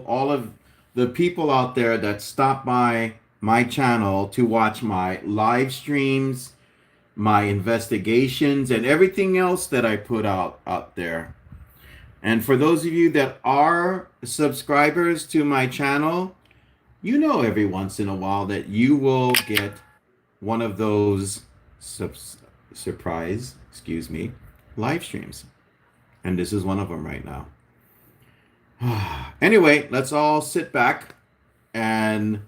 all of the people out there that stop by my channel to watch my live streams, my investigations, and everything else that I put out there. And for those of you that are subscribers to my channel, you know every once in a while that you will get one of those sub- surprise, excuse me, live streams. And this is one of them right now. Anyway, let's all sit back, and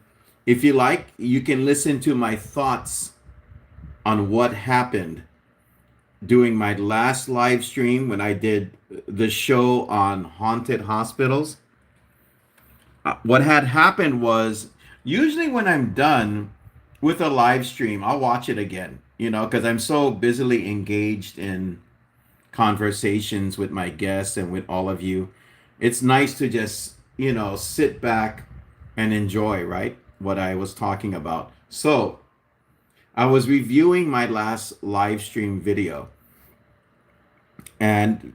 if you like, you can listen to my thoughts on what happened doing my last live stream when I did the show on haunted hospitals. What had happened was, usually when I'm done with a live stream, I'll watch it again, because I'm so busily engaged in conversations with my guests and with all of you. It's nice to just, sit back and enjoy, right? What I was talking about. So I was reviewing my last live stream video. And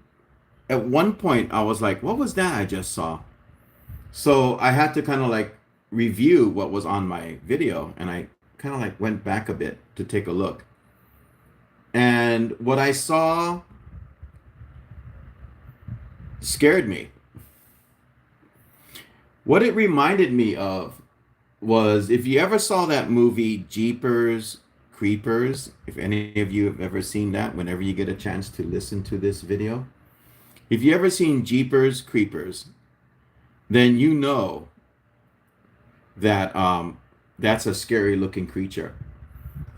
at one point, I was like, what was that I just saw? So I had to kind of like review what was on my video. And I kind of like went back a bit to take a look. And what I saw scared me. What it reminded me of was, if you ever saw that movie Jeepers Creepers, if any of you have ever seen that, whenever you get a chance to listen to this video, if you ever seen Jeepers Creepers, then you know that that's a scary looking creature.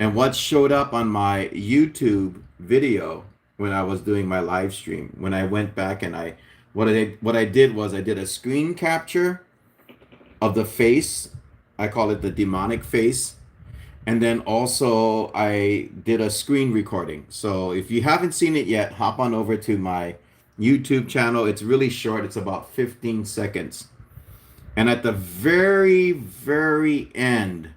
And what showed up on my YouTube video when I was doing my live stream, when I went back and what I did was I did a screen capture of the face. I call it the demonic face. And then also I did a screen recording. So if you haven't seen it yet, hop on over to my YouTube channel. It's really short. It's about 15 seconds. And at the very, very end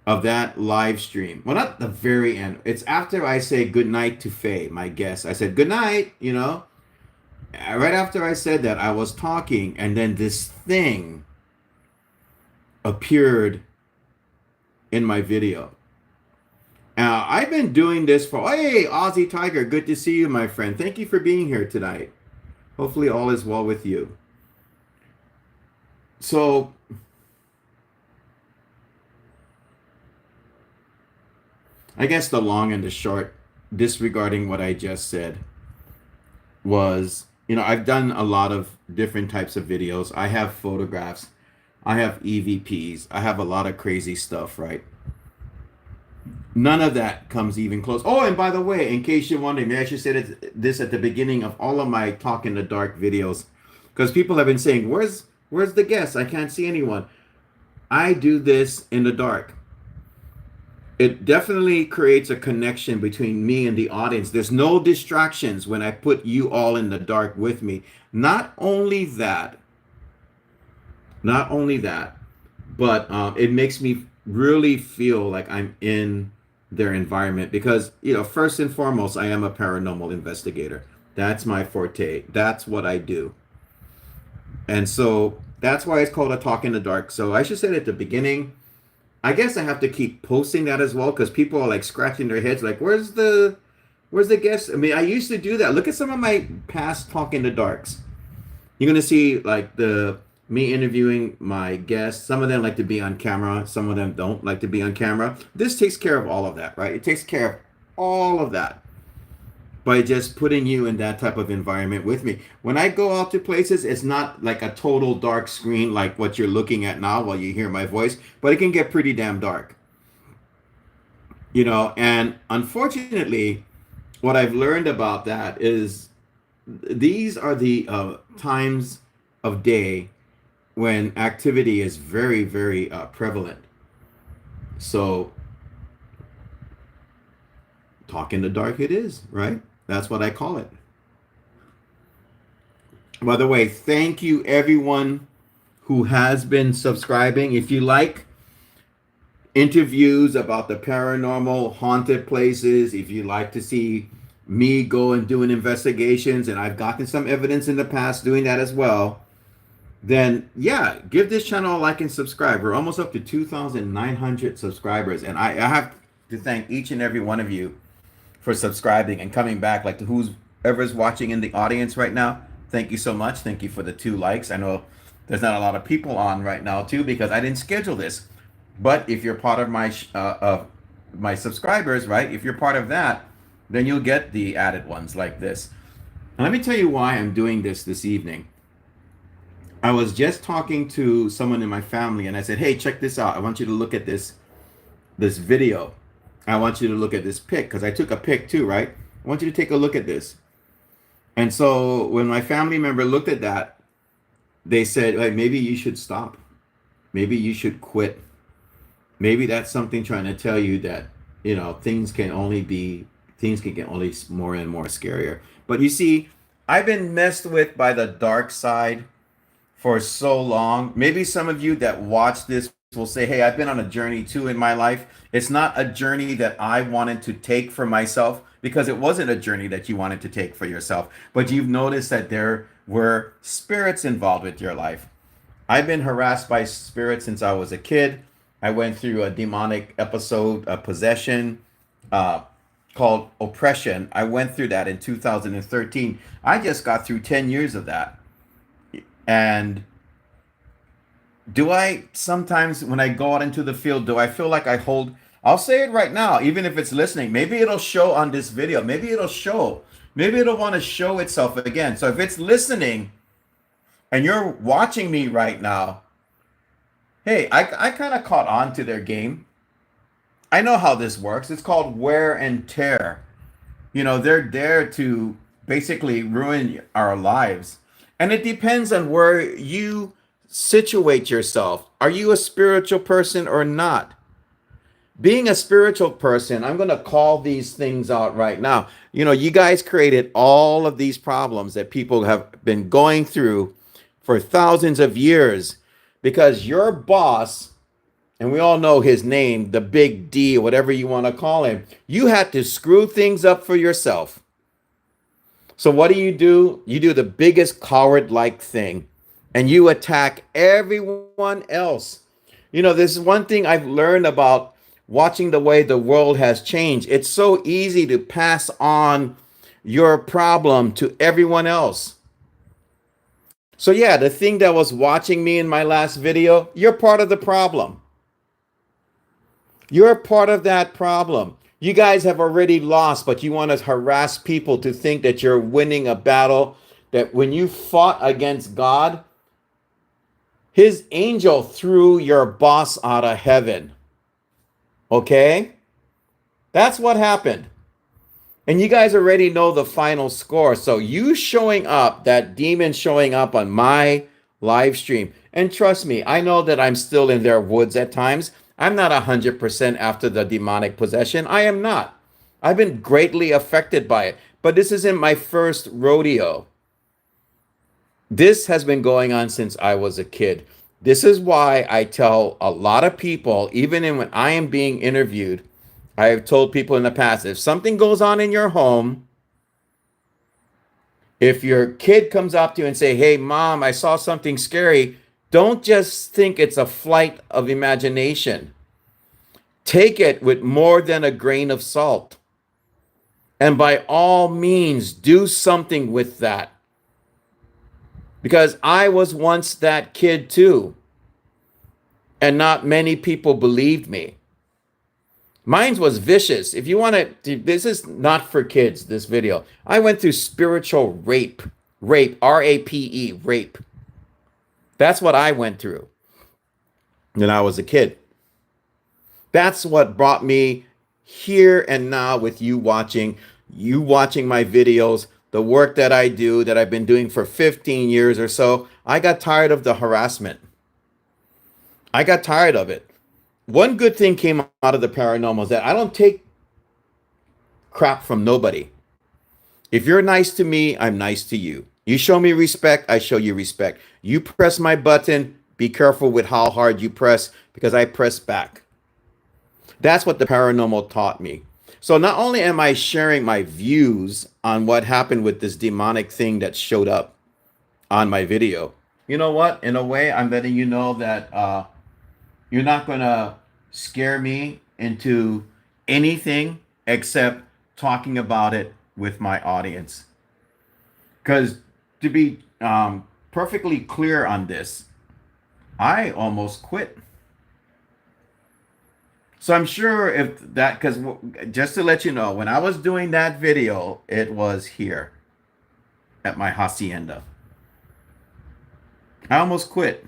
of that live stream, well, not the very end, it's after I say good night to Faye, my guest. I said good night, Right after I said that, I was talking, and then this thing appeared in my video. Now, I've been doing this hey, Aussie Tiger, good to see you, my friend. Thank you for being here tonight. Hopefully all is well with you. So, I guess the long and the short, disregarding what I just said, was, I've done a lot of different types of videos. I have photographs. I have EVPs. I have a lot of crazy stuff, right? None of that comes even close. Oh, and by the way, in case you're wondering, maybe I should say this at the beginning of all of my Talk in the Dark videos, because people have been saying, where's the guest? I can't see anyone. I do this in the dark. It definitely creates a connection between me and the audience. There's no distractions when I put you all in the dark with me. Not only that, but it makes me really feel like I'm in their environment, because, first and foremost, I am a paranormal investigator. That's my forte. That's what I do. And so that's why it's called a Talk in the Dark. So I should say it at the beginning. I guess I have to keep posting that as well, because people are like scratching their heads like, where's the guest? I mean, I used to do that. Look at some of my past Talk in the Darks. You're going to see like me interviewing my guests. Some of them like to be on camera. Some of them don't like to be on camera. This takes care of all of that, right? It takes care of all of that by just putting you in that type of environment with me. When I go out to places, it's not like a total dark screen like what you're looking at now while you hear my voice, but it can get pretty damn dark. And unfortunately, what I've learned about that is these are the times of day when activity is very, very prevalent. So, Talk in the Dark it is, right? That's what I call it. By the way, thank you everyone who has been subscribing. If you like interviews about the paranormal, haunted places, if you like to see me go and doing investigations, and I've gotten some evidence in the past doing that as well, then yeah, give this channel a like and subscribe. We're almost up to 2,900 subscribers, and I have to thank each and every one of you for subscribing and coming back. Like to who's ever's watching in the audience right now, thank you so much. Thank you for the 2 likes. I know there's not a lot of people on right now too because I didn't schedule this. But if you're part of my subscribers, right? If you're part of that, then you'll get the added ones like this. And let me tell you why I'm doing this evening. I was just talking to someone in my family, and I said, "Hey, check this out. I want you to look at this video. I want you to look at this pic because I took a pic too, right? I want you to take a look at this." And so when my family member looked at that, they said, "Like maybe you should stop. Maybe you should quit. Maybe that's something trying to tell you that things can get only more and more scarier." But you see, I've been messed with by the dark side for so long. Maybe some of you that watch this will say, "Hey, I've been on a journey too in my life." It's not a journey that I wanted to take for myself because it wasn't a journey that you wanted to take for yourself. But you've noticed that there were spirits involved with your life. I've been harassed by spirits since I was a kid. I went through a demonic episode of possession uh, called oppression. I went through that in 2013. I just got through 10 years of that. And do I sometimes, when I go out into the field, do I feel like I'll say it right now, even if it's listening, maybe it'll show on this video, maybe it'll want to show itself again. So if it's listening and you're watching me right now, hey, I kind of caught on to their game. I know how this works. It's called wear and tear. They're there to basically ruin our lives. And it depends on where you situate yourself. Are you a spiritual person or not? Being a spiritual person, I'm going to call these things out right now. You guys created all of these problems that people have been going through for thousands of years because your boss, and we all know his name, the big D, whatever you want to call him, you had to screw things up for yourself. So what do? You do the biggest coward-like thing, and you attack everyone else. This is one thing I've learned about watching the way the world has changed. It's so easy to pass on your problem to everyone else. So yeah, the thing that was watching me in my last video, you're part of the problem. You're part of that problem. You guys have already lost, but you want to harass people to think that you're winning a battle, that when you fought against God, his angel threw your boss out of heaven. Okay? That's what happened. And you guys already know the final score. So you showing up, that demon showing up on my live stream. And trust me, I know that I'm still in their woods at times. I'm not 100% after the demonic possession. I am not. I've been greatly affected by it. But this isn't my first rodeo. This has been going on since I was a kid. This is why I tell a lot of people, even when I am being interviewed, I have told people in the past, if something goes on in your home, if your kid comes up to you and say, "Hey, mom, I saw something scary," don't just think it's a flight of imagination. Take it with more than a grain of salt. And by all means, do something with that. Because I was once that kid too. And not many people believed me. Mine was vicious. If you want to, this is not for kids, this video. I went through spiritual rape. Rape, R-A-P-E, rape. That's what I went through when I was a kid. That's what brought me here and now with you watching my videos, the work that I do, that I've been doing for 15 years or so. I got tired of the harassment. I got tired of it. One good thing came out of the paranormal is that I don't take crap from nobody. If you're nice to me, I'm nice to you. You show me respect, I show you respect. You press my button, be careful with how hard you press because I press back. That's what the paranormal taught me. So not only am I sharing my views on what happened with this demonic thing that showed up on my video, you know what? In a way, I'm letting you know that you're not going to scare me into anything except talking about it with my audience. Because to be perfectly clear on this, I almost quit. So I'm sure if that, because just to let you know, when I was doing that video, it was here at my hacienda. I almost quit.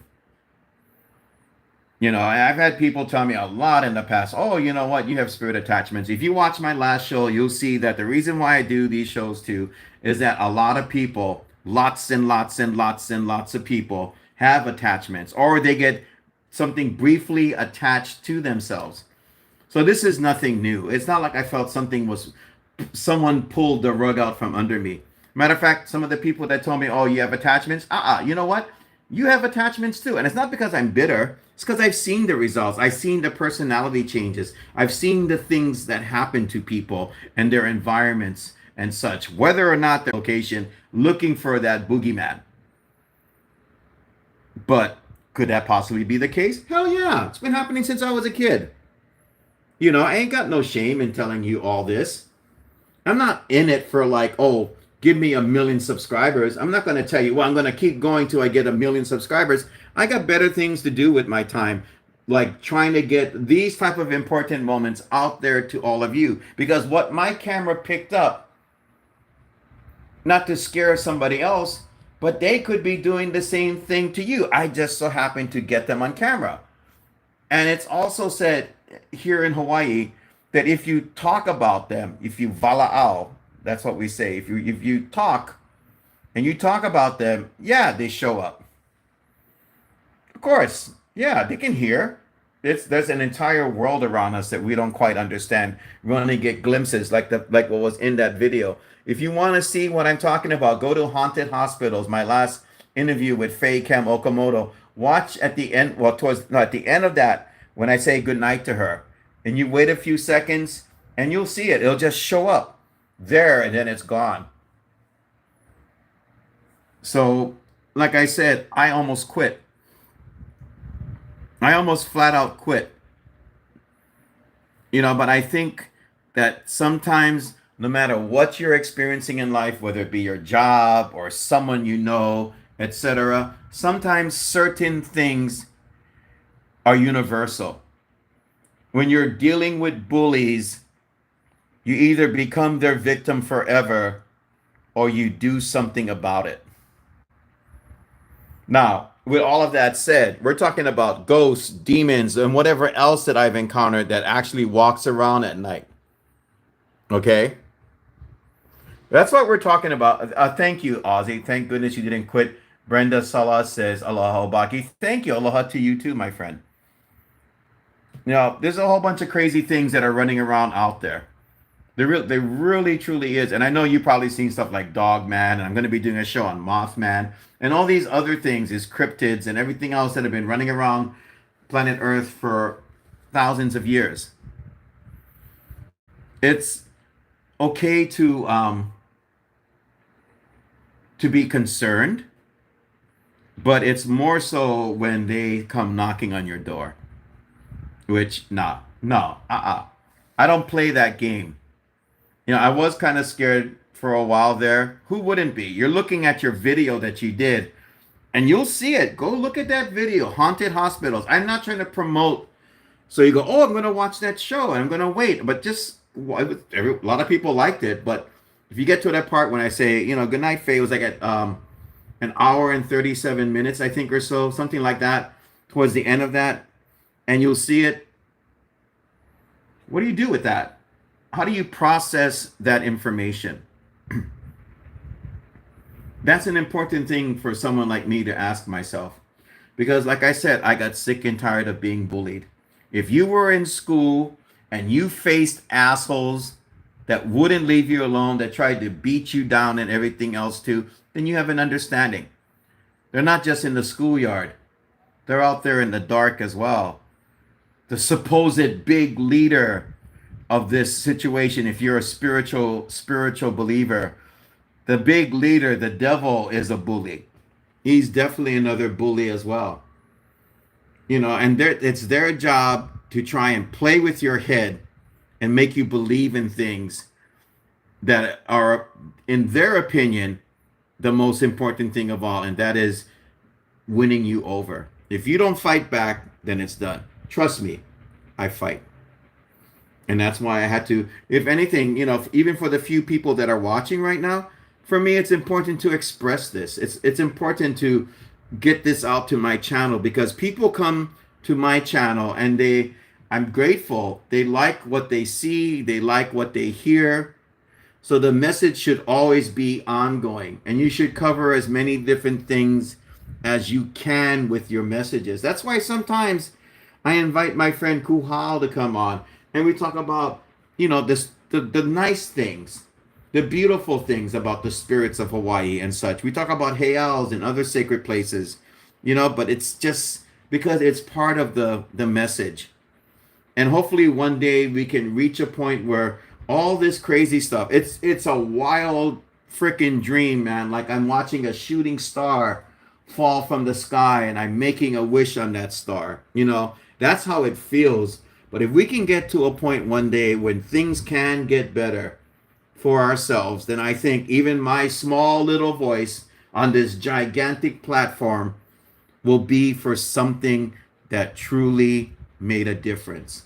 You know, I've had people tell me a lot in the past, oh, you know what, you have spirit attachments. If you watch my last show, you'll see that the reason why I do these shows too is that a lot of people, lots and lots and lots and lots of people have attachments or they get something briefly attached to themselves. So this is nothing new. It's not like I felt something was someone pulled the rug out from under me. Matter of fact, some of the people that told me, "Oh, you have attachments," you know what? You have attachments too, and it's not because I'm bitter. It's because I've seen the results. I've seen the personality changes. I've seen the things that happen to people and their environments and such. Whether or not the location looking for that boogeyman, but could that possibly be the case? Hell yeah! It's been happening since I was a kid. You know, I ain't got no shame in telling you all this. I'm not in it for like, oh, give me 1 million subscribers. I'm not going to tell you, well, I'm going to keep going till I get 1 million subscribers. I got better things to do with my time, like trying to get these type of important moments out there to all of you. Because what my camera picked up, not to scare somebody else, but they could be doing the same thing to you. I just so happened to get them on camera. And it's also said here in Hawaii that if you talk about them, if you vala'au, that's what we say. If you talk and you talk about them, yeah, they show up. Of course, yeah, they can hear. There's an entire world around us that we don't quite understand. We only get glimpses, like what was in that video. If you want to see what I'm talking about, go to Haunted Hospitals. My last interview with Faye Kem Okamoto. Watch at the end, well, towards no, at the end of that when I say goodnight to her, and you wait a few seconds, and you'll see it. It'll just show up there, and then it's gone. So, like I said, I almost quit. I almost flat out quit. You know, but I think that sometimes, no matter what you're experiencing in life, whether it be your job or someone you know, etc., sometimes certain things are universal. When you're dealing with bullies, you either become their victim forever or you do something about it. Now, with all of that said, we're talking about ghosts, demons, and whatever else that I've encountered that actually walks around at night. Okay? That's what we're talking about. Thank you, Ozzy. Thank goodness you didn't quit. Brenda Salah says, Aloha Obaki. Thank you. Aloha to you too, my friend. You know, there's a whole bunch of crazy things that are running around out there. They really truly is. And I know you probably seen stuff like Dog Man, and I'm going to be doing a show on Mothman, and all these other things is cryptids and everything else that have been running around planet Earth for thousands of years. It's okay to be concerned, but it's more so when they come knocking on your door. Which no, I don't play that game. You know, I was kind of scared for a while there. Who wouldn't be? You're looking at your video that you did, and you'll see it. Go look at that video, Haunted Hospitals. I'm not trying to promote. So you go, oh, I'm going to watch that show, and I'm going to wait. But just, a lot of people liked it. But if you get to that part when I say, you know, good night, Faye, it was like at an hour and 37 minutes, I think, or so, something like that, towards the end of that, and you'll see it. What do you do with that? How do you process that information? That's an important thing for someone like me to ask myself. Because, like I said, I got sick and tired of being bullied. If you were in school and you faced assholes that wouldn't leave you alone, that tried to beat you down and everything else too, then you have an understanding. They're not just in the schoolyard, they're out there in the dark as well. The supposed big leader of this situation, if you're a spiritual believer, the big leader, the devil, is a bully. He's definitely another bully as well. And it's their job to try and play with your head and make you believe in things that are, in their opinion, the most important thing of all, and that is winning you over. If you don't fight back, then it's done. Trust me, I fight. And that's why I had to, if anything, even for the few people that are watching right now, for me, it's important to express this. It's important to get this out to my channel because people come to my channel and I'm grateful. They like what they see, they like what they hear. So the message should always be ongoing, and you should cover as many different things as you can with your messages. That's why sometimes I invite my friend Kuhal to come on, and we talk about, the nice things, the beautiful things about the spirits of Hawaii and such. We talk about Heiaus and other sacred places, but it's just because it's part of the message. And hopefully one day we can reach a point where all this crazy stuff, it's a wild freaking dream, man. Like I'm watching a shooting star fall from the sky and I'm making a wish on that star. That's how it feels. But if we can get to a point one day when things can get better for ourselves, then I think even my small little voice on this gigantic platform will be for something that truly made a difference.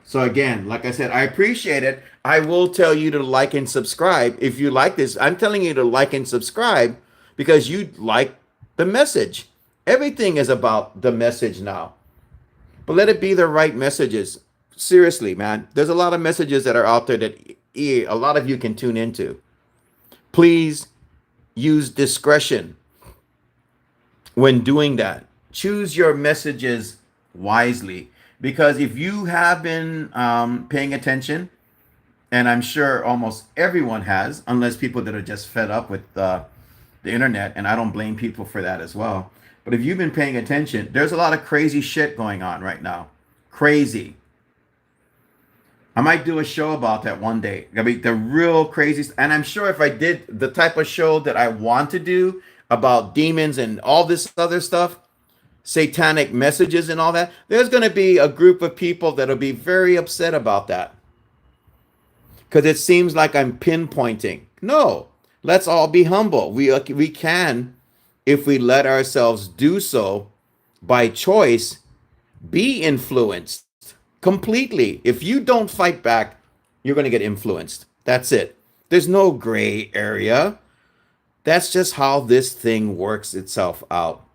So again, like I said, I appreciate it. I will tell you to like and subscribe if you like this. I'm telling you to like and subscribe because you like the message. Everything is about the message now. But let it be the right messages. Seriously, man. There's a lot of messages that are out there that a lot of you can tune into. Please use discretion when doing that. Choose your messages wisely. Because if you have been paying attention, and I'm sure almost everyone has, unless people that are just fed up with the internet, and I don't blame people for that as well. But if you've been paying attention, there's a lot of crazy shit going on right now. Crazy. I might do a show about that one day. I mean, the real crazy. And I'm sure if I did the type of show that I want to do about demons and all this other stuff, satanic messages and all that, there's going to be a group of people that'll be very upset about that. Because it seems like I'm pinpointing. No, let's all be humble. We can, if we let ourselves do so by choice, be influenced completely. If you don't fight back, you're going to get influenced. That's it. There's no gray area. That's just how this thing works itself out.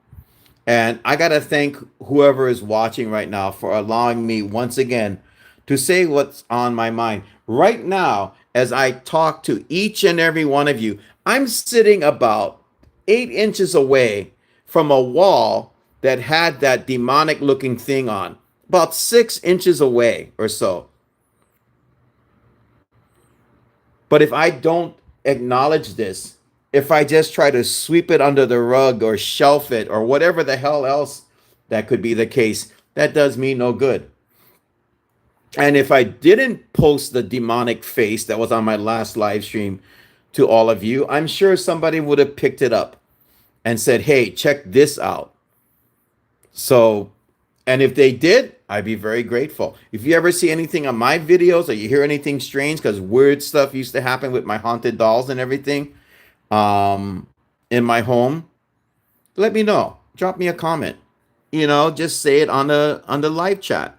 And I got to thank whoever is watching right now for allowing me once again to say what's on my mind. Right now, as I talk to each and every one of you, I'm sitting about 8 inches away from a wall that had that demonic looking thing on, about 6 inches away or so. But if I don't acknowledge this, if I just try to sweep it under the rug or shelf it or whatever the hell else that could be the case, that does me no good. And if I didn't post the demonic face that was on my last live stream to all of you, I'm sure somebody would have picked it up and said, hey, check this out. So, and if they did, I'd be very grateful. If you ever see anything on my videos or you hear anything strange, because weird stuff used to happen with my haunted dolls and everything in my home, let me know. Drop me a comment. Just say it on the live chat.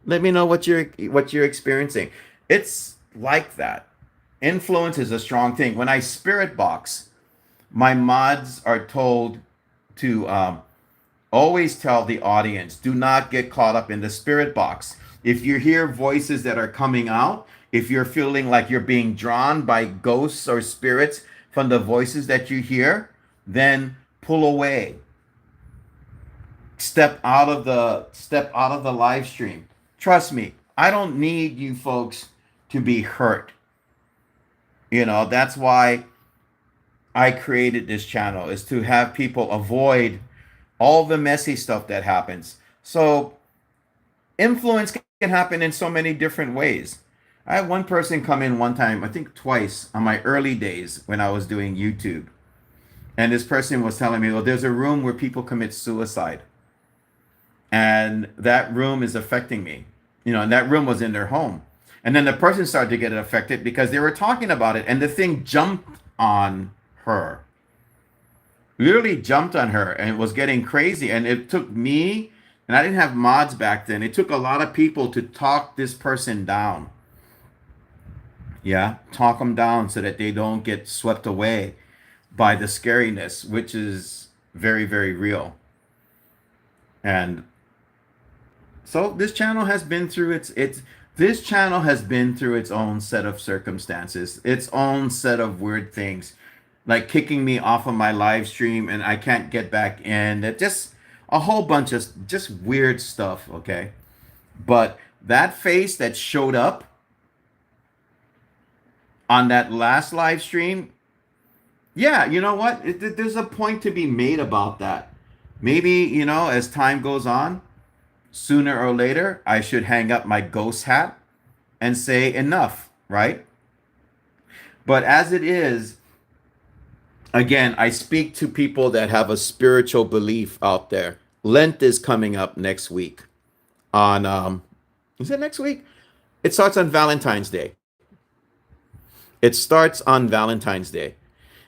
Let me know what you're experiencing. It's like that. Influence is a strong thing. When I spirit box, my mods are told to always tell the audience, do not get caught up in the spirit box. If you hear voices that are coming out, if you're feeling like you're being drawn by ghosts or spirits from the voices that you hear, then pull away. Step out of the live stream. Trust me, I don't need you folks to be hurt. That's why I created this channel, is to have people avoid all the messy stuff that happens. So influence can happen in so many different ways. I had one person come in one time, I think twice, on my early days when I was doing YouTube. And this person was telling me, well, there's a room where people commit suicide, and that room is affecting me. And that room was in their home. And then the person started to get affected because they were talking about it, and the thing jumped on her, literally jumped on her, and it was getting crazy. And it took me, and I didn't have mods back then, it took a lot of people to talk this person down. Yeah, talk them down so that they don't get swept away by the scariness, which is very, very real. And so this channel has been through its this channel has been through its own set of circumstances, its own set of weird things, like kicking me off of my live stream and I can't get back in. It just a whole bunch of just weird stuff, okay? But that face that showed up on that last live stream, yeah, you know what? There's a point to be made about that. Maybe, as time goes on, sooner or later, I should hang up my ghost hat and say enough, right? But as it is, again, I speak to people that have a spiritual belief out there. Lent is coming up next week on is it next week? It starts on Valentine's Day. It starts on Valentine's Day.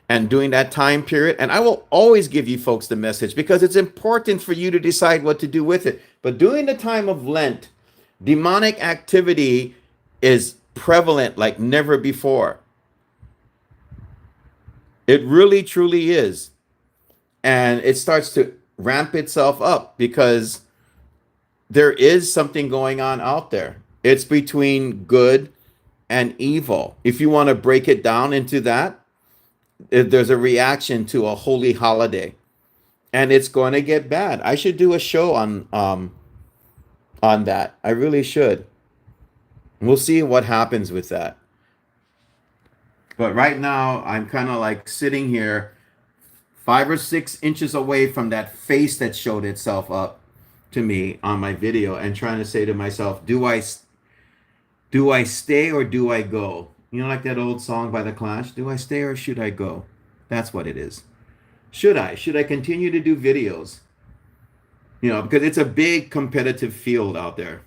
And during that time period, and I will always give you folks the message because it's important for you to decide what to do with it. But during the time of Lent, demonic activity is prevalent like never before. It really truly is. And it starts to ramp itself up because there is something going on out there. It's between good and evil. If you want to break it down into that, there's a reaction to a holy holiday, and it's going to get bad. I should do a show on that. I really should. We'll see what happens with that. But right now, I'm kind of like sitting here 5 or 6 inches away from that face that showed itself up to me on my video, and trying to say to myself, do I stay or do I go? Like that old song by The Clash, do I stay or should I go? That's what it is. Should I? Should I continue to do videos? Because it's a big competitive field out there.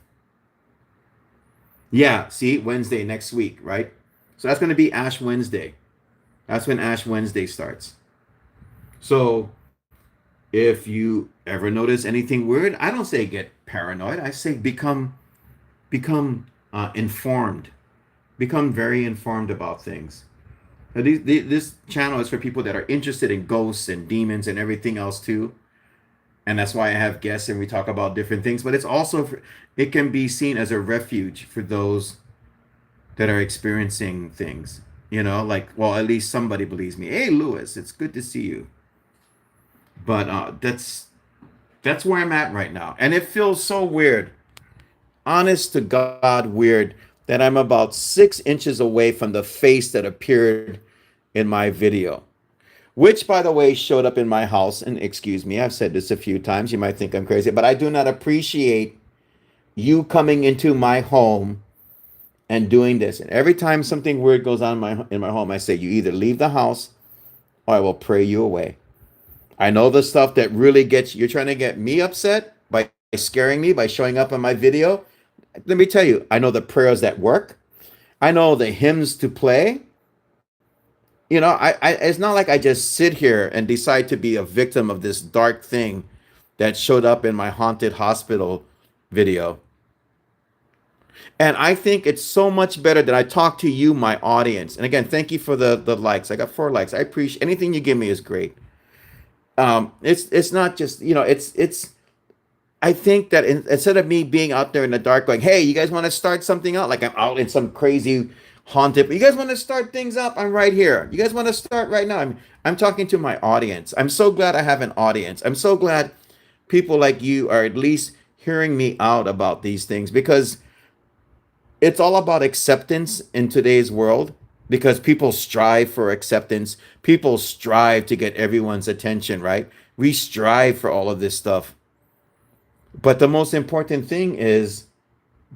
Yeah, see, Wednesday next week, right? So that's going to be Ash Wednesday. That's when Ash Wednesday starts. So if you ever notice anything weird, I don't say get paranoid. I say become informed. Become very informed about things. This channel is for people that are interested in ghosts and demons and everything else too. And that's why I have guests and we talk about different things. But it's also, it can be seen as a refuge for those that are experiencing things. Like, well, at least somebody believes me. Hey, Lewis, it's good to see you. But that's where I'm at right now. And it feels so weird. Honest to God, weird that I'm about 6 inches away from the face that appeared in my video, which, by the way, showed up in my house. And excuse me, I've said this a few times. You might think I'm crazy, but I do not appreciate you coming into my home and doing this. And every time something weird goes on in my home, I say, you either leave the house or I will pray you away. I know the stuff that really gets you. You're trying to get me upset by scaring me, by showing up on my video. Let me tell you, I know the prayers that work. I know the hymns to play. It's not like I just sit here and decide to be a victim of this dark thing that showed up in my haunted hospital video. And I think it's so much better that I talk to you, my audience. And again, thank you for the likes. I got 4 likes. I appreciate anything you give me is great. It's not just, it's I think that instead of me being out there in the dark going, hey, you guys want to start something out? Like I'm out in some crazy haunted, but you guys want to start things up? I'm right here. You guys want to start right now? I'm talking to my audience. I'm so glad I have an audience. I'm so glad people like you are at least hearing me out about these things, because it's all about acceptance in today's world, because people strive for acceptance. People strive to get everyone's attention, right? We strive for all of this stuff. But the most important thing is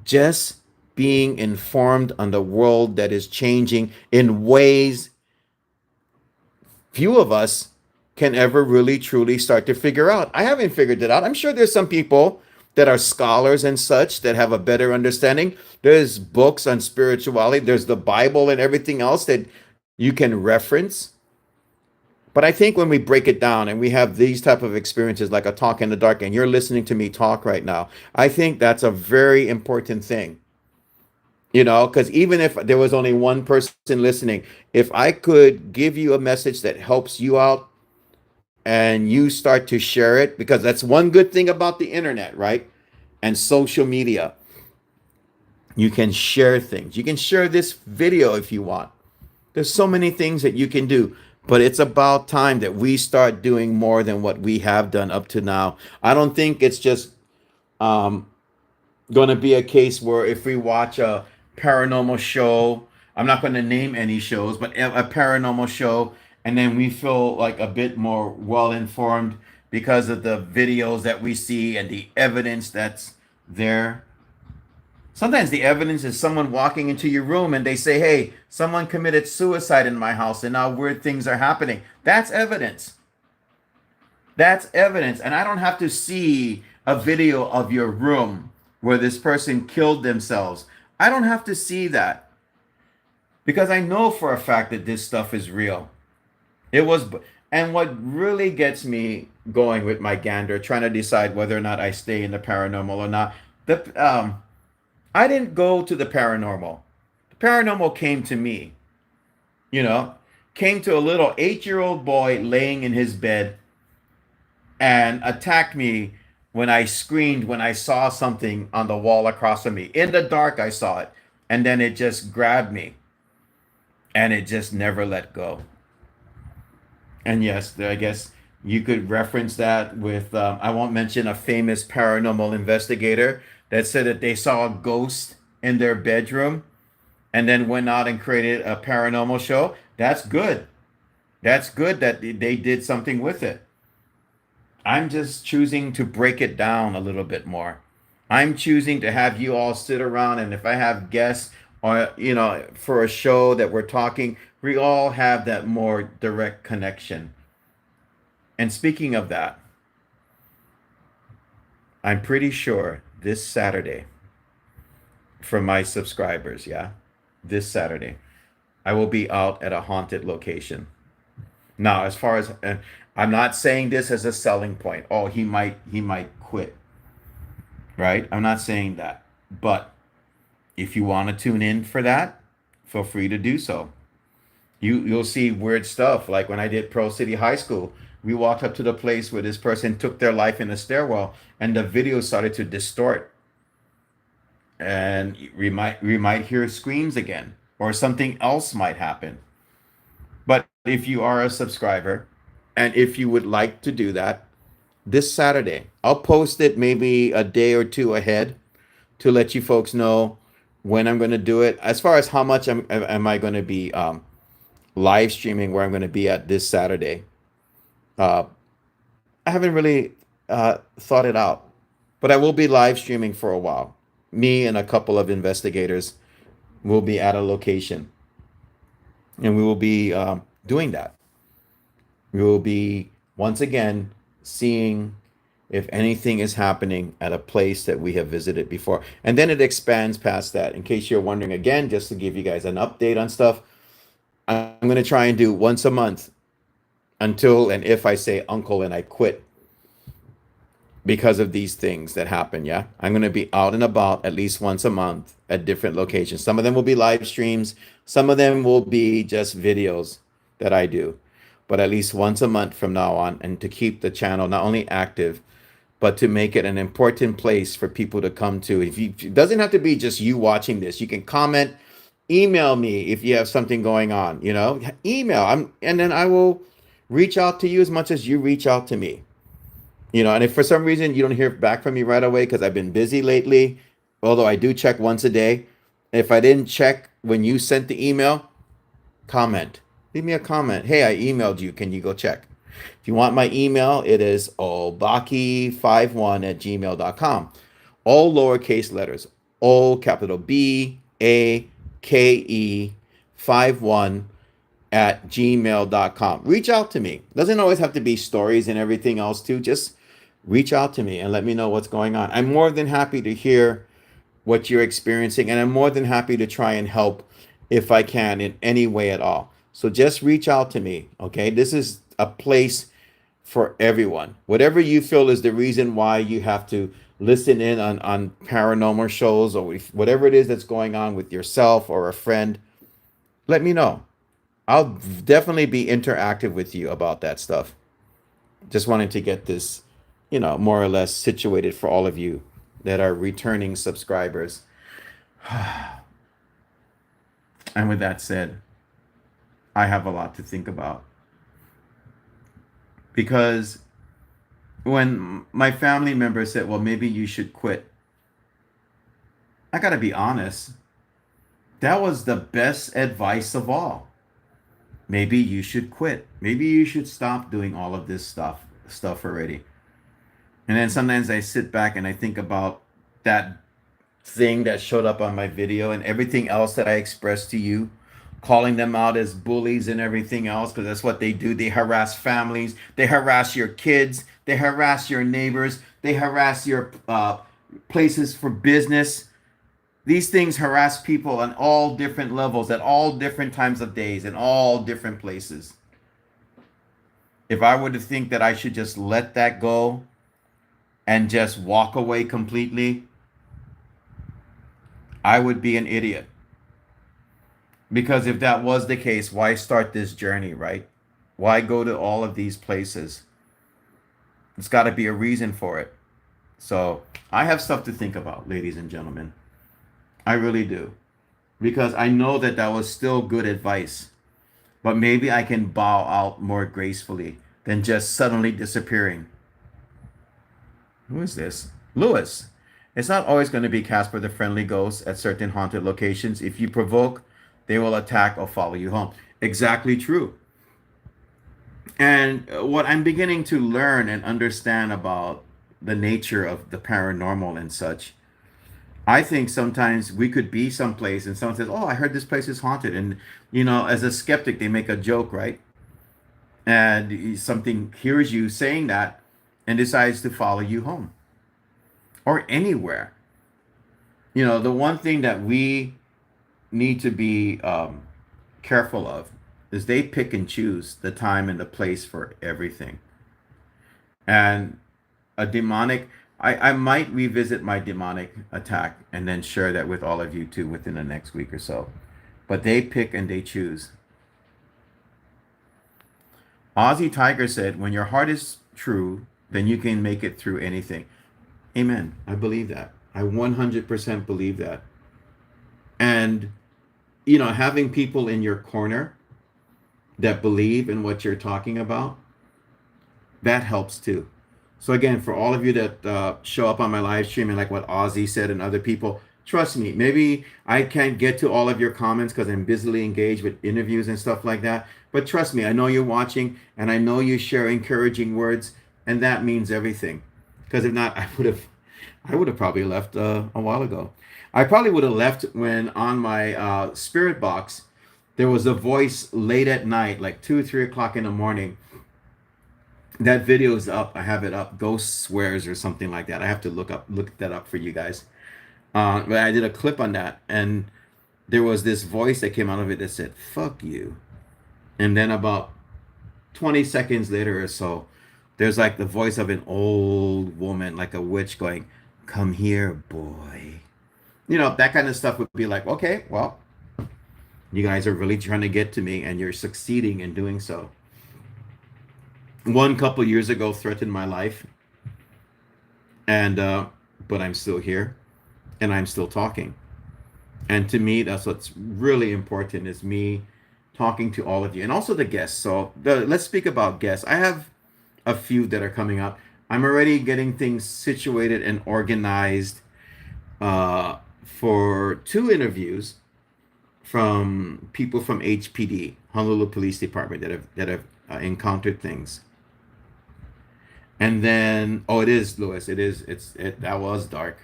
just being informed on the world that is changing in ways few of us can ever really truly start to figure out. I haven't figured it out. I'm sure there's some people that are scholars and such that have a better understanding. There's books on spirituality, there's the Bible and everything else that you can reference. But I think when we break it down and we have these type of experiences like a talk in the dark and you're listening to me talk right now, I think that's a very important thing. Because even if there was only one person listening, if I could give you a message that helps you out and you start to share it, because that's one good thing about the internet, right? And social media. You can share things. You can share this video if you want. There's so many things that you can do, but it's about time that we start doing more than what we have done up to now. I don't think it's just um, going to be a case where if we watch a paranormal show, I'm not going to name any shows, but a paranormal show, and then we feel like a bit more well informed because of the videos that we see and the evidence that's there. Sometimes the evidence is someone walking into your room and they say, hey, someone committed suicide in my house and now weird things are happening. That's evidence. That's evidence. And I don't have to see a video of your room where this person killed themselves. I don't have to see that because I know for a fact that this stuff is real. It was, and what really gets me going with my gander, trying to decide whether or not I stay in the paranormal or not. I didn't go to the paranormal. The paranormal came to me, you know, came to a little 8-year old boy laying in his bed and attacked me when I screamed when I saw something on the wall across from me. In the dark, I saw it. And then it just grabbed me and it just never let go. And yes, I guess you could reference that with, I won't mention a famous paranormal investigator that said that they saw a ghost in their bedroom and then went out and created a paranormal show. That's good. That's good that they did something with it. I'm just choosing to break it down a little bit more. I'm choosing to have you all sit around, and if I have guests or, for a show that we're talking, we all have that more direct connection. And speaking of that, I'm pretty sure this Saturday, for my subscribers, yeah, this Saturday, I will be out at a haunted location. Now, as far as I'm not saying this as a selling point. Oh, he might quit, right? I'm not saying that. But if you want to tune in for that, feel free to do so. You'll see weird stuff like when I did Pearl City High School. We walked up to the place where this person took their life in a stairwell, and the video started to distort, and we might hear screams again, or something else might happen. But if you are a subscriber, and if you would like to do that, this Saturday, I'll post it maybe a day or two ahead to let you folks know when I'm going to do it. As far as how much am I going to be live streaming where I'm going to be at this Saturday, uh, I haven't really thought it out, but I will be live streaming for a while. Me and a couple of investigators will be at a location, and we will be doing that. We will be once again seeing if anything is happening at a place that we have visited before. And then it expands past that. In case you're wondering again, just to give you guys an update on stuff, I'm going to try and do once a month until and if I say uncle and I quit because of these things that happen. Yeah. I'm going to be out and about at least once a month at different locations. Some of them will be live streams, some of them will be just videos that I do, but at least once a month from now on, and to keep the channel not only active, but to make it an important place for people to come to. If you, it doesn't have to be just you watching this. You can comment, email me if you have something going on, email. And then I will reach out to you as much as you reach out to me. And if for some reason you don't hear back from me right away because I've been busy lately, although I do check once a day, if I didn't check when you sent the email, comment. Leave me a comment. Hey, I emailed you. Can you go check? If you want my email, it is obake51@gmail.com. All lowercase letters. O capital B A K E 51 at gmail.com. Reach out to me. Doesn't always have to be stories and everything else too. Just reach out to me and let me know what's going on. I'm more than happy to hear what you're experiencing, and I'm more than happy to try and help if I can in any way at all. So just reach out to me, okay? This is a place for everyone. Whatever you feel is the reason why you have to listen in on paranormal shows, or whatever it is that's going on with yourself or a friend, let me know. I'll definitely be interactive with you about that stuff. Just wanted to get this, more or less situated for all of you that are returning subscribers. And with that said, I have a lot to think about, because when my family members said, well, maybe you should quit, I got to be honest, that was the best advice of all. Maybe you should quit. Maybe you should stop doing all of this stuff already. And then sometimes I sit back and I think about that thing that showed up on my video and everything else that I expressed to you, calling them out as bullies and everything else, because that's what they do. They harass families, they harass your kids, they harass your neighbors, they harass your places for business. These things harass people on all different levels, at all different times of days, in all different places. If I were to think that I should just let that go and just walk away completely, I would be an idiot. Because if that was the case, why start this journey, right? Why go to all of these places? It's got to be a reason for it. So I have stuff to think about, ladies and gentlemen. I really do. Because I know that that was still good advice. But maybe I can bow out more gracefully than just suddenly disappearing. Who is this? Lewis. It's not always going to be Casper the Friendly Ghost at certain haunted locations. If you provoke, they will attack or follow you home. Exactly true. And what I'm beginning to learn and understand about the nature of the paranormal and such, I think sometimes we could be someplace and someone says, oh, I heard this place is haunted. And, as a skeptic, they make a joke, right? And something hears you saying that and decides to follow you home or anywhere. The one thing that we need to be careful of is they pick and choose the time and the place for everything. And a demonic, I might revisit my demonic attack and then share that with all of you too within the next week or so. But they pick and they choose. Ozzy Tiger said, when your heart is true, then you can make it through anything. Amen. I believe that. I 100% believe that. And, having people in your corner that believe in what you're talking about, that helps too. So again, for all of you that show up on my live stream and like what Ozzy said and other people, trust me, maybe I can't get to all of your comments because I'm busily engaged with interviews and stuff like that. But trust me, I know you're watching and I know you share encouraging words, and that means everything. Because if not, I would have probably left a while ago. I probably would have left when on my spirit box there was a voice late at night, like 2 or 3 o'clock in the morning. That video is up. I have it up. Ghost Swears or something like that. I have to look that up for you guys. But I did a clip on that, and there was this voice that came out of it that said, fuck you. And then about 20 seconds later or so, there's like the voice of an old woman, like a witch going, come here, boy. That kind of stuff would be like, okay, well, you guys are really trying to get to me and you're succeeding in doing so. One couple years ago threatened my life, and but I'm still here and I'm still talking. And to me, that's what's really important, is me talking to all of you and also the guests. So let's speak about guests. I have a few that are coming up. I'm already getting things situated and organized for 2 interviews from people from HPD, Honolulu Police Department, that have encountered things. And then, it is, Lewis. That was dark.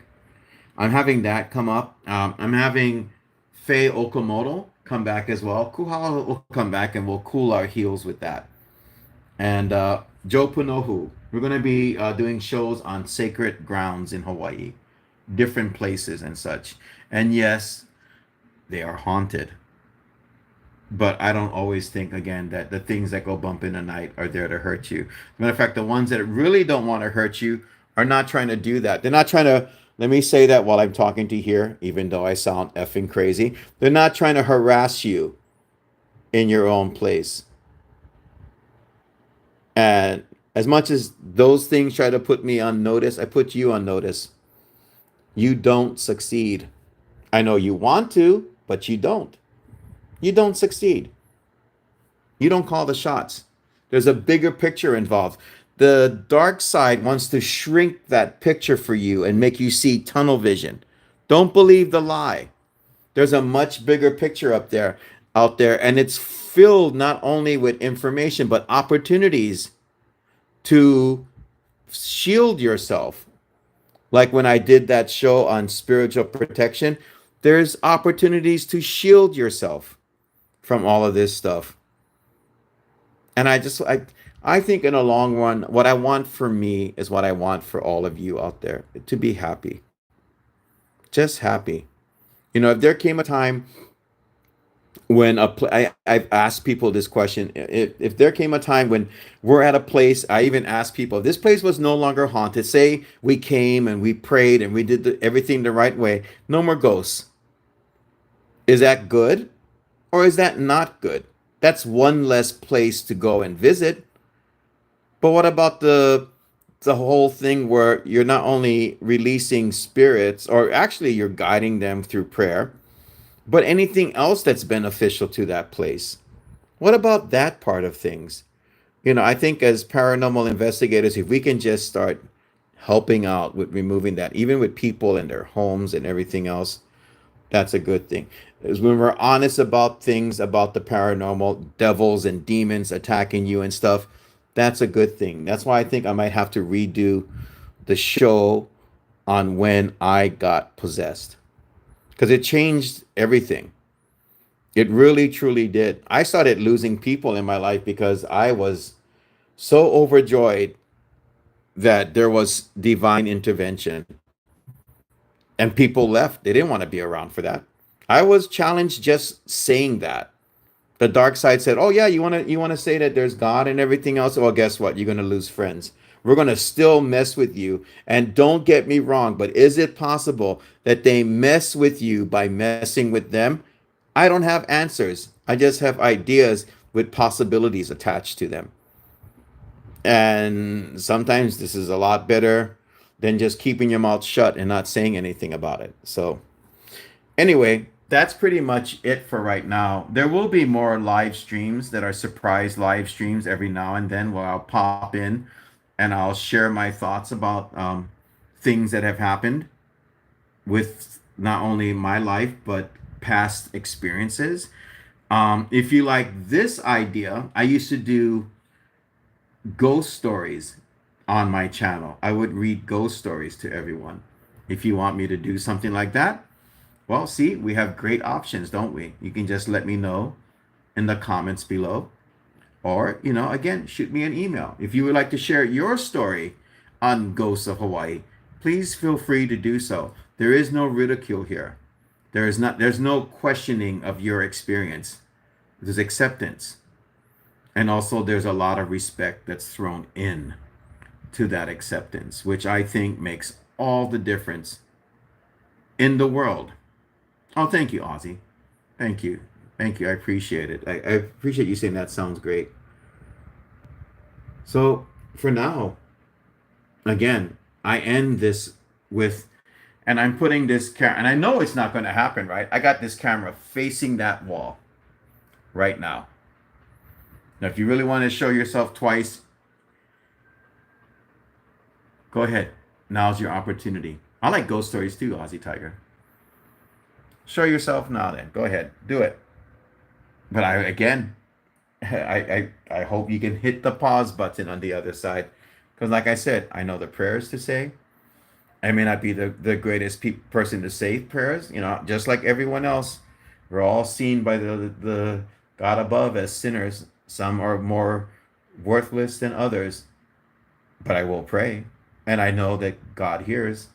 I'm having that come up. I'm having Faye Okamoto come back as well. Kuhala will come back and we'll cool our heels with that. And Joe Punohu, we're going to be doing shows on sacred grounds in Hawaii, different places and such. And yes, they are haunted. But I don't always think, again, that the things that go bump in the night are there to hurt you. Matter of fact, the ones that really don't want to hurt you are not trying to do that. They're not trying to, let me say that while I'm talking to you here, even though I sound effing crazy. They're not trying to harass you in your own place. And as much as those things try to put me on notice, I put you on notice. You don't succeed. I know you want to, but you don't. You don't succeed. You don't call the shots. There's a bigger picture involved. The dark side wants to shrink that picture for you and make you see tunnel vision. Don't believe the lie. There's a much bigger picture out there, and it's filled not only with information but opportunities to shield yourself. Like when I did that show on spiritual protection, there's opportunities to shield yourself from all of this stuff. And I think in the long run, what I want for me is what I want for all of you out there, to be happy. Just happy. If there came a time when I've asked people this question, if there came a time when we're at a place, I even asked people, if this place was no longer haunted, say we came and we prayed and we did everything the right way, no more ghosts. Is that good or is that not good? That's one less place to go and visit. But what about the whole thing where you're not only releasing spirits, or actually you're guiding them through prayer, but anything else that's beneficial to that place? What about that part of things? I think as paranormal investigators, if we can just start helping out with removing that, even with people in their homes and everything else, that's a good thing. Is when we're honest about things about the paranormal, devils and demons attacking you and stuff, that's a good thing. That's why I think I might have to redo the show on when I got possessed, because it changed everything. It really truly did. I started losing people in my life because I was so overjoyed that there was divine intervention, and people left. They didn't want to be around for that. I was challenged just saying that. The dark side said, "Oh yeah, you want to say that there's God and everything else? Well, guess what? You're going to lose friends. We're going to still mess with you. And don't get me wrong, but is it possible that they mess with you by messing with them? I don't have answers. I just have ideas with possibilities attached to them. And sometimes this is a lot better than just keeping your mouth shut and not saying anything about it. So anyway, that's pretty much it for right now. There will be more live streams that are surprise live streams every now and then where I'll pop in and I'll share my thoughts about things that have happened with not only my life but past experiences. If you like this idea, I used to do ghost stories on my channel. I would read ghost stories to everyone. If you want me to do something like that, well, see, we have great options, don't we? You can just let me know in the comments below. Or, again, shoot me an email. If you would like to share your story on Ghosts of Hawaii, please feel free to do so. There is no ridicule here. There's no questioning of your experience. There's acceptance. And also there's a lot of respect that's thrown in to that acceptance, which I think makes all the difference in the world. Oh, thank you, Ozzy. Thank you. Thank you. I appreciate it. I appreciate you saying that sounds great. So for now, again, I end this with, and I'm putting this camera, and I know it's not going to happen, right? I got this camera facing that wall right now. Now, if you really want to show yourself twice, go ahead. Now's your opportunity. I like ghost stories too, Ozzy Tiger. Show yourself now then. Go ahead. Do it. But I hope you can hit the pause button on the other side. Because like I said, I know the prayers to say. I may not be the greatest person to say prayers, just like everyone else. We're all seen by the God above as sinners. Some are more worthless than others, but I will pray. And I know that God hears.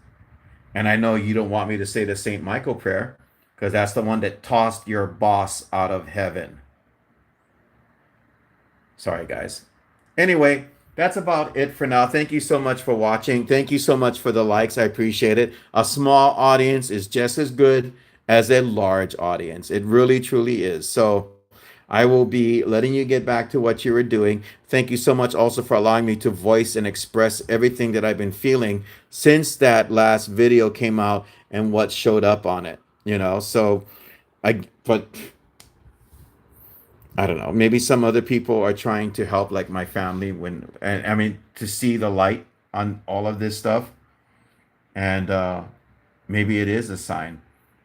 And I know you don't want me to say the St. Michael prayer because that's the one that tossed your boss out of heaven. Sorry, guys. Anyway, that's about it for now. Thank you so much for watching. Thank you so much for the likes. I appreciate it. A small audience is just as good as a large audience. It really, truly is. So I will be letting you get back to what you were doing. Thank you so much also for allowing me to voice and express everything that I've been feeling since that last video came out and what showed up on it. So but I don't know. Maybe some other people are trying to help, like my family, and I mean, to see the light on all of this stuff, and maybe it is a sign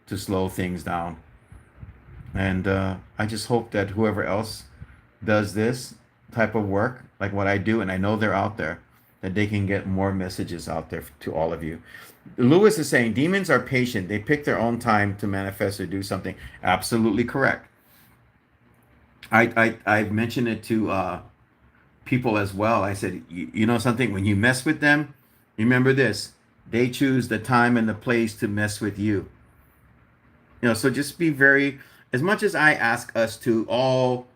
to slow things down. And I just hope that whoever else does this type of work, like what I do, and I know they're out there, that they can get more messages out there to all of you. Lewis is saying demons are patient. They pick their own time to manifest or do something. Absolutely correct. I've mentioned it to people as well. I said, you know something, when you mess with them, remember this: they choose the time and the place to mess with you. So just be very, as much as I ask us to all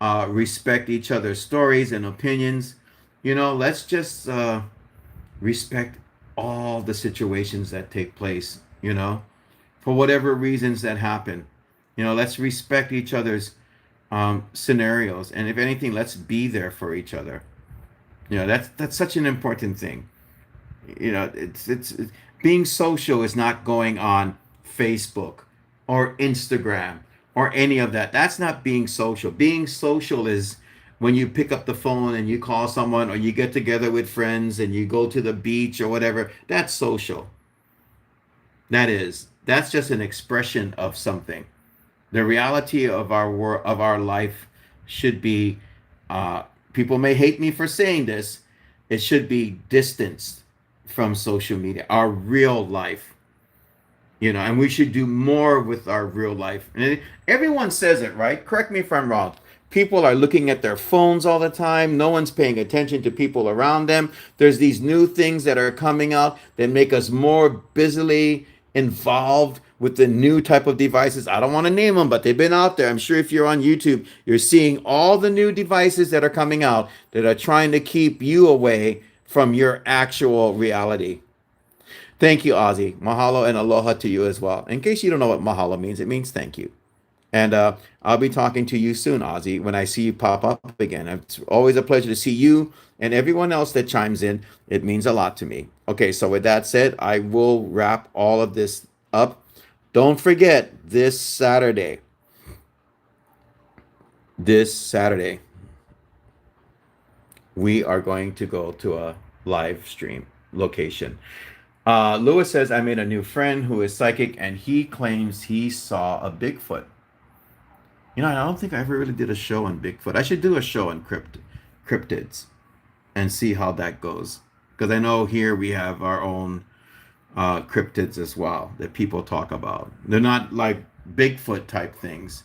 respect each other's stories and opinions, let's just respect all the situations that take place, for whatever reasons that happen. Let's respect each other's scenarios. And if anything, let's be there for each other. That's such an important thing. It's being social is not going on Facebook or Instagram or any of that. That's not being social. Being social is when you pick up the phone and you call someone, or you get together with friends and you go to the beach or whatever. That's social. That's just an expression of something. The reality of our life should be, people may hate me for saying this, it should be distanced from social media, our real life. And we should do more with our real life. And everyone says it, right? Correct me if I'm wrong. People are looking at their phones all the time. No one's paying attention to people around them. There's these new things that are coming out that make us more busily involved with the new type of devices. I don't want to name them, but they've been out there. I'm sure if you're on YouTube, you're seeing all the new devices that are coming out that are trying to keep you away from your actual reality. Thank you, Ozzy. Mahalo and aloha to you as well. In case you don't know what mahalo means, it means thank you. And I'll be talking to you soon, Ozzy, when I see you pop up again. It's always a pleasure to see you and everyone else that chimes in. It means a lot to me. Okay, so with that said, I will wrap all of this up. Don't forget, this Saturday, we are going to go to a live stream location. Lewis says, I made a new friend who is psychic and he claims he saw a Bigfoot. I don't think I ever really did a show on Bigfoot. I should do a show on cryptids and see how that goes. Because I know here we have our own cryptids as well that people talk about. They're not like Bigfoot type things,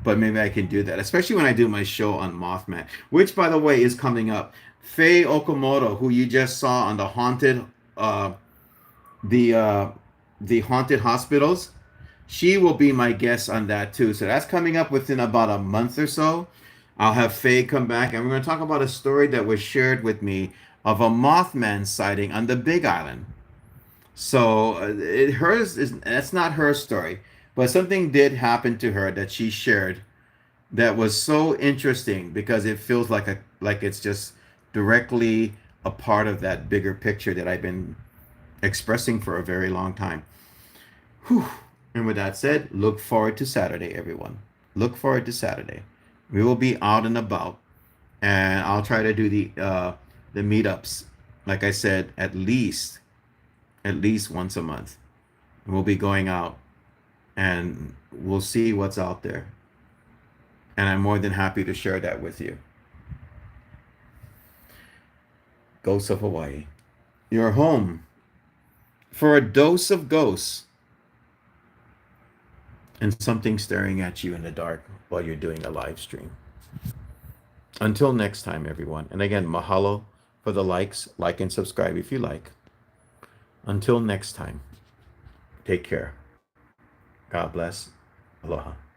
but maybe I can do that, especially when I do my show on Mothman, which, by the way, is coming up. Faye Okamoto, who you just saw on the the haunted hospitals, she will be my guest on that too. So that's coming up within about a month or so. I'll have Faye come back and we're going to talk about a story that was shared with me of a Mothman sighting on the Big Island. So hers is, that's not her story, but something did happen to her that she shared that was so interesting because it feels like it's just directly a part of that bigger picture that I've been expressing for a very long time. Whew. And with that said, look forward to Saturday, everyone. Look forward to Saturday. We will be out and about, and I'll try to do the meetups. Like I said, at least once a month. We'll be going out, and we'll see what's out there. And I'm more than happy to share that with you. Ghosts of Hawaii. Your home for a dose of ghosts. and something staring at you in the dark while you're doing a live stream. Until next time, everyone. And again, mahalo for the likes. Like and subscribe if you like. Until next time, take care. God bless. Aloha.